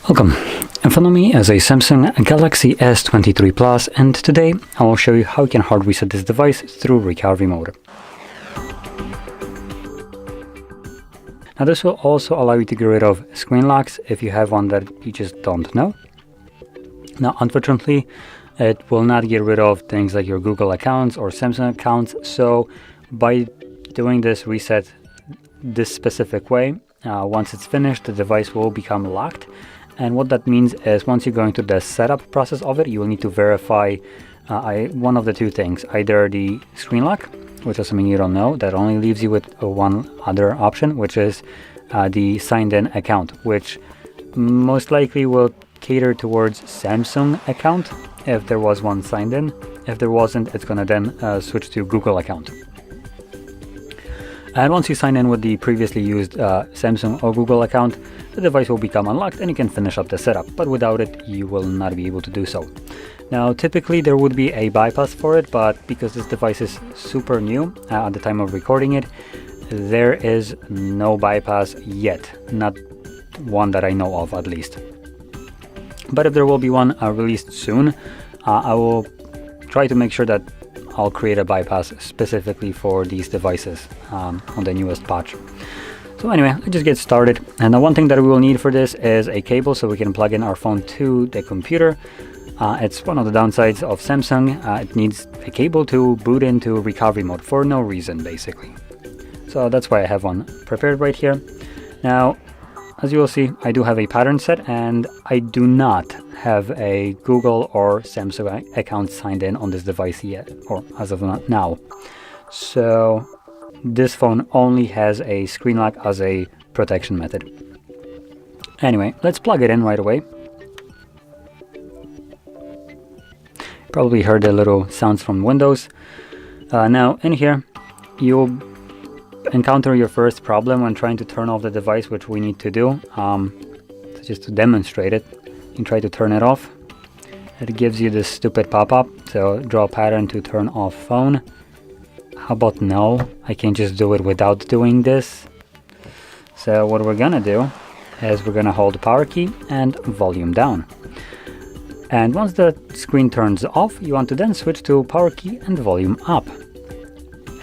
Welcome. In front of me is a Samsung Galaxy S23 Plus, and today I will show you how you can hard reset this device through recovery mode. Now this will also allow you to get rid of screen locks if you have one that you just don't know. Now unfortunately it will not get rid of things like your Google accounts or Samsung accounts, so by doing this reset this specific way, once it's finished the device will become locked. And what that means is once you go into the setup process of it, you will need to verify one of the two things, either the screen lock, which is something you don't know, that only leaves you with one other option, which is the signed in account, which most likely will cater towards Samsung account if there was one signed in. If there wasn't, it's gonna then switch to Google account. And once you sign in with the previously used Samsung or Google account, the device will become unlocked and you can finish up the setup, but without it you will not be able to do so. Now typically there would be a bypass for it, but because this device is super new at the time of recording it, there is no bypass yet, not one that I know of at least. But if there will be one released soon, I will try to make sure that I'll create a bypass specifically for these devices on the newest patch. So anyway, let's just get started. And the one thing that we will need for this is a cable so we can plug in our phone to the computer. It's one of the downsides of Samsung. It needs a cable to boot into recovery mode for no reason basically. So that's why I have one prepared right here. Now, as you will see, I do have a pattern set and I do not have a Google or Samsung account signed in on this device yet, or as of now. So this phone only has a screen lock as a protection method. Anyway, let's plug it in right away. Probably heard the little sounds from Windows. Now in here, you'll encounter your first problem when trying to turn off the device, which we need to do. So just to demonstrate it, you try to turn it off. It gives you this stupid pop-up, so draw a pattern to turn off phone. How about no? I can just do it without doing this. So what we're gonna do is we're gonna hold the power key and volume down. And once the screen turns off, you want to then switch to power key and volume up.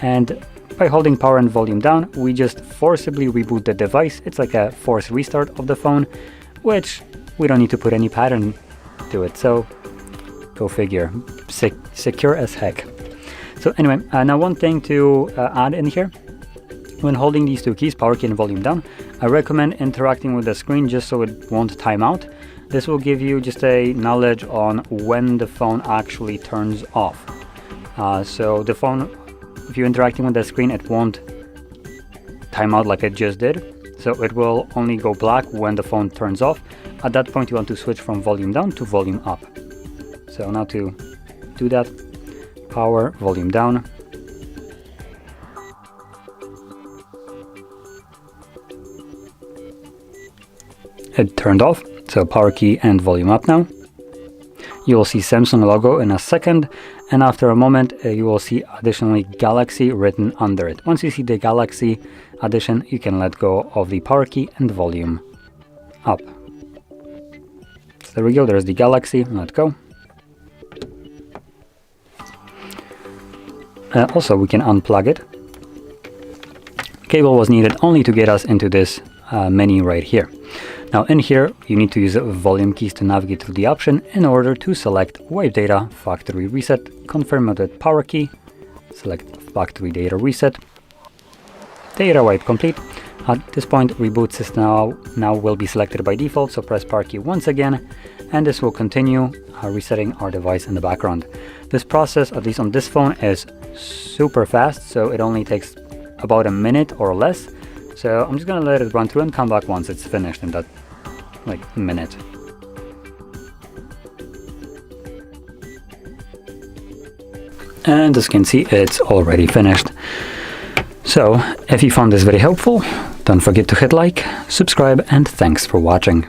And by holding power and volume down, we just forcibly reboot the device. It's like a forced restart of the phone, which we don't need to put any pattern to it. So go figure, secure as heck. So anyway, now one thing to add in here, when holding these two keys, power key and volume down, I recommend interacting with the screen just so it won't time out. This will give you just a knowledge on when the phone actually turns off. So the phone, if you're interacting with the screen, it won't time out like it just did. So it will only go black when the phone turns off. At that point you want to switch from volume down to volume up. So now to do that, power, volume down. It turned off, so power key and volume up now. You will see Samsung logo in a second, and after a moment you will see additionally Galaxy written under it. Once you see the Galaxy addition, you can let go of the power key and volume up. So there we go, there's the Galaxy, let go. Also we can unplug it. Cable was needed only to get us into this menu right here. Now in here you need to use volume keys to navigate through the option in order to select wipe data factory reset, confirm with power key, select factory data reset, data wipe complete. At this point reboot system now will be selected by default, so press power key once again and this will continue resetting our device in the background. This process, at least on this phone, is super fast, so it only takes about a minute or less. So I'm just gonna let it run through and come back once it's finished in that minute. And as you can see, it's already finished. So if you found this very helpful, don't forget to hit like, subscribe, and thanks for watching.